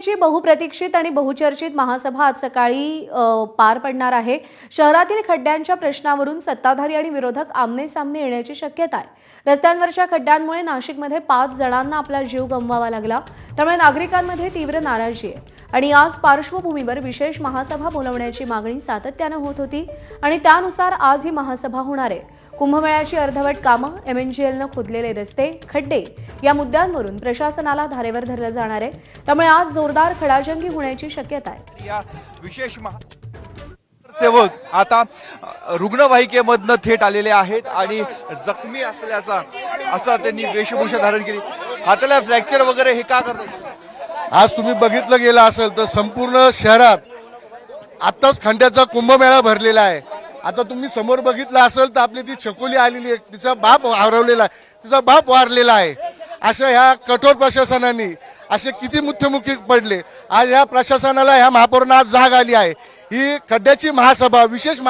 ची बहुप्रतीक्षित आणि बहुचर्चित महासभा आज सकाळी पार पडणार आहे। शहरातील खड्ड्यांच्या प्रश्नावरून सत्ताधारी आणि विरोधक आमने-सामने येण्याची शक्यता आहे। रस्त्यांवरच्या खड्ड्यांमुळे नाशिकमध्ये 5 जणांना आपला जीव गमवावा लागला, त्यामुळे नागरिकांमध्ये तीव्र नाराजी आहे आणि आज पार्श्वभूमीवर विशेष महासभा बोलवण्याची मागणी सातत्याने होत होती आणि त्यानुसार आज ही महासभा होणार आहे। कुंभमेळ्याची अर्धवट कामं, एमएनजीएलने खोदलेले रस्ते, खड्डे या मुद्द्यांवरून प्रशासनाला धारेवर धरलं जाणार आहे, त्यामुळे आज जोरदार खडाजंगी होण्याची शक्यता आहे। या विशेष सेवक आता रुग्णवाहिकेमधनं थेट आलेले आहेत आणि जखमी असल्याचा असा त्यांनी वेशभूषा धारण केली, हाताला फ्रॅक्चर वगैरे हे का करतात? आज तुम्ही बघितलं गेलं असेल तर संपूर्ण शहरात आताच खंड्याचा कुंभमेळा भरलेला आहे। आता तुम्ही समोर बघितलं असेल तर आपली ती छकोली आलेली आहे, तिचा बाप हरवलेला आहे, तिचा बाप वारलेला आहे। अशा ह्या कठोर प्रशासनाने असे किती मृत्युमुखी पडले। आज ह्या प्रशासनाला ह्या महापौरांना आज जाग आली आहे। ही खड्ड्याची महासभा, विशेष